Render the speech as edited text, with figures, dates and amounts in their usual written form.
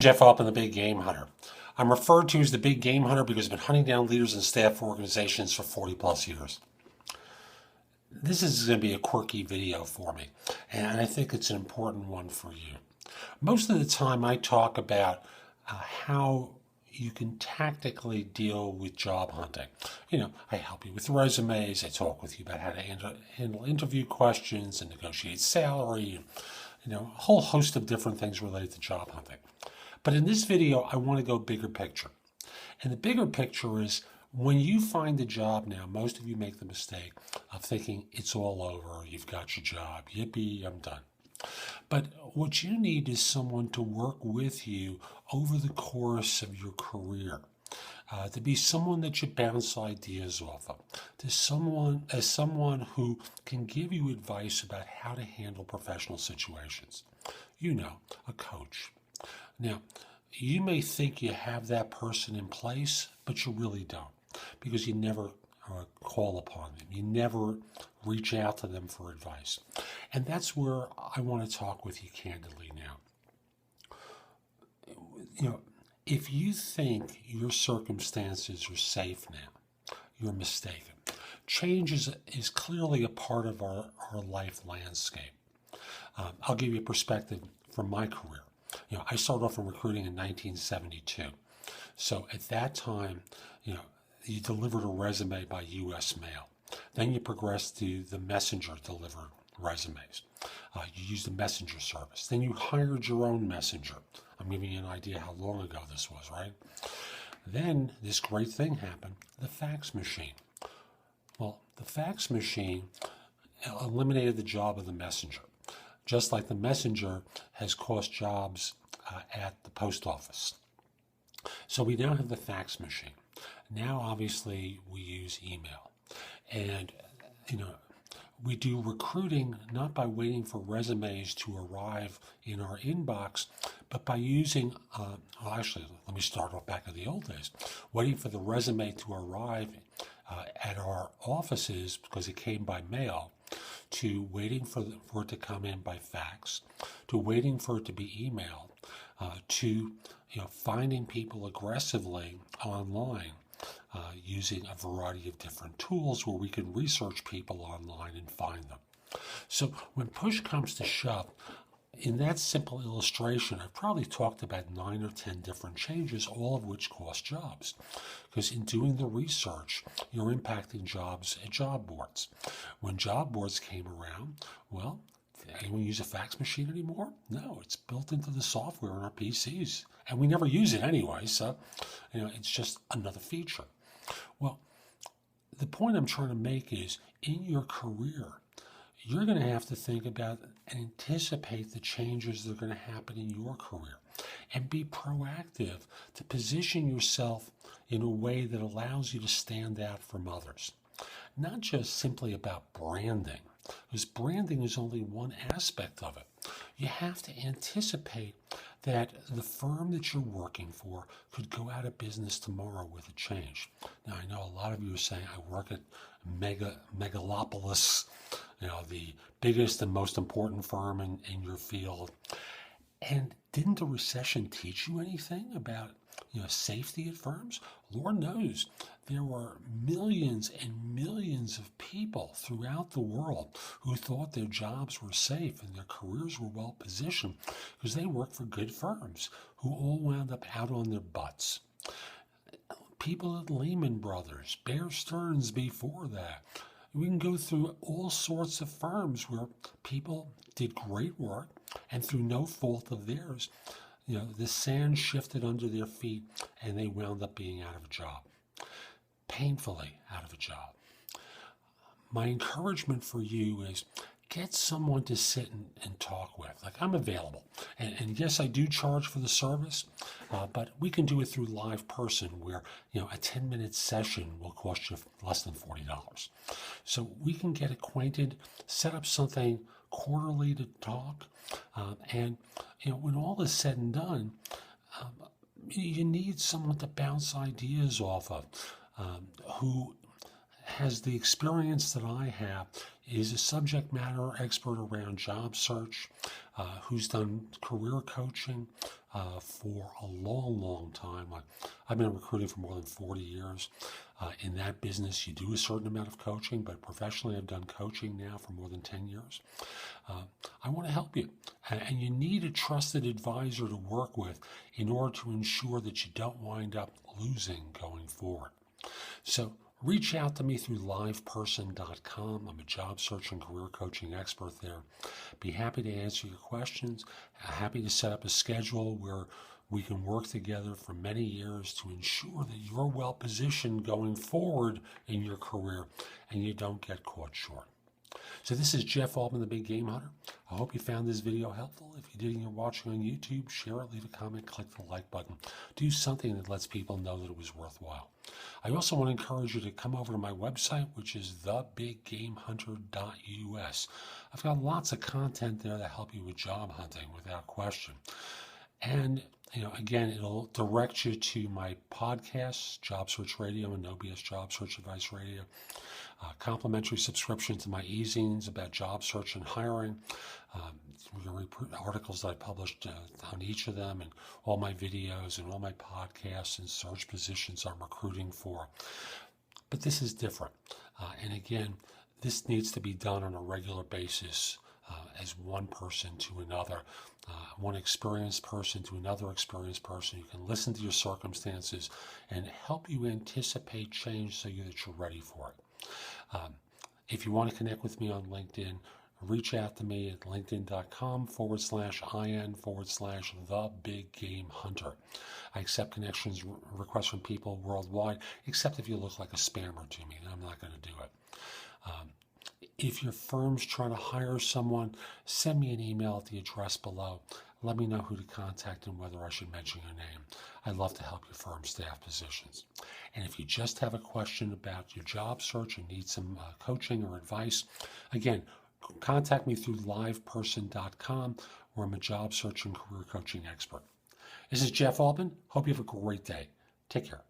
Jeff Altman, the Big Game Hunter. I'm referred to as the Big Game Hunter because I've been hunting down leaders and staff for organizations for 40 plus years. This is going to be a quirky video for me, and I think it's an important one for you. Most of the time I talk about how you can tactically deal with job hunting. I help you with resumes, I talk with you about how to handle interview questions and negotiate salary, and a whole host of different things related to job hunting. But in this video, I want to go bigger picture. And the bigger picture is when you find a job now, most of you make the mistake of thinking it's all over, you've got your job, yippee, I'm done. But what you need is someone to work with you over the course of your career, to be someone that you bounce ideas off of, as someone who can give you advice about how to handle professional situations. A coach. Now, you may think you have that person in place, but you really don't, because you never call upon them. You never reach out to them for advice. And that's where I want to talk with you candidly now. If you think your circumstances are safe now, you're mistaken. Change is clearly a part of our life landscape. I'll give you a perspective from my career. I started off in recruiting in 1972. So at that time, you delivered a resume by U.S. mail. Then you progressed to the messenger delivered resumes. You used the messenger service. Then you hired your own messenger. I'm giving you an idea how long ago this was, right? Then this great thing happened, the fax machine. Well, the fax machine eliminated the job of the messenger, just like the messenger has cost jobs at the post office. So we now have the fax machine. Now, obviously, we use email. And, we do recruiting not by waiting for resumes to arrive in our inbox, but by using, let me start off back in the old days, waiting for the resume to arrive at our offices because it came by mail, to waiting for it to come in by fax, to waiting for it to be emailed, to finding people aggressively online using a variety of different tools where we can research people online and find them. So when push comes to shove, in that simple illustration, I've probably talked about 9 or 10 different changes, all of which cost jobs. Because in doing the research, you're impacting jobs at job boards. When job boards came around, well, did anyone use a fax machine anymore? No, it's built into the software in our PCs. And we never use it anyway, so it's just another feature. Well, the point I'm trying to make is, in your career, you're going to have to think about and anticipate the changes that are going to happen in your career and be proactive to position yourself in a way that allows you to stand out from others. Not just simply about branding, because branding is only one aspect of it. You have to anticipate that the firm that you're working for could go out of business tomorrow with a change. Now, I know a lot of you are saying, I work at megalopolis, the biggest and most important firm in your field. And didn't the recession teach you anything about safety at firms? Lord knows there were millions and millions of people throughout the world who thought their jobs were safe and their careers were well positioned because they worked for good firms who all wound up out on their butts. People at Lehman Brothers, Bear Stearns before that. We can go through all sorts of firms where people did great work and through no fault of theirs, the sand shifted under their feet and they wound up being out of a job. Painfully out of a job. My encouragement for you is get someone to sit and talk with. Like, I'm available. And yes, I do charge for the service, but we can do it through live person where, a 10-minute session will cost you less than $40. So we can get acquainted, set up something quarterly to talk. And when all is said and done, you need someone to bounce ideas off of, who has the experience that I have, is a subject matter expert around job search, who's done career coaching for a long, long time. I've been recruiting for more than 40 years. In that business, you do a certain amount of coaching, but professionally, I've done coaching now for more than 10 years. I want to help you, and you need a trusted advisor to work with in order to ensure that you don't wind up losing going forward. So reach out to me through liveperson.com. I'm a job search and career coaching expert there. Be happy to answer your questions. Happy to set up a schedule where we can work together for many years to ensure that you're well positioned going forward in your career and you don't get caught short. So this is Jeff Altman, the Big Game Hunter. I hope you found this video helpful. If you did and you're watching on YouTube, share it, leave a comment, click the like button. Do something that lets people know that it was worthwhile. I also want to encourage you to come over to my website, which is thebiggamehunter.us. I've got lots of content there to help you with job hunting without question. And again, it'll direct you to my podcasts, Job Search Radio and No BS Job Search Advice Radio, complimentary subscription to my e-zines about job search and hiring, articles that I published on each of them, and all my videos and all my podcasts and search positions I'm recruiting for. But this is different. And again, this needs to be done on a regular basis. As one person to another, one experienced person to another experienced person who can listen to your circumstances and help you anticipate change so that you're ready for it. If you want to connect with me on LinkedIn, reach out to me at linkedin.com/IN/the-big-game-hunter. I accept connections requests from people worldwide, except if you look like a spammer to me, then I'm not going to do it. If your firm's trying to hire someone, send me an email at the address below. Let me know who to contact and whether I should mention your name. I'd love to help your firm staff positions. And if you just have a question about your job search and need some coaching or advice, again, contact me through liveperson.com, where I'm a job search and career coaching expert. This is Jeff Altman. Hope you have a great day. Take care.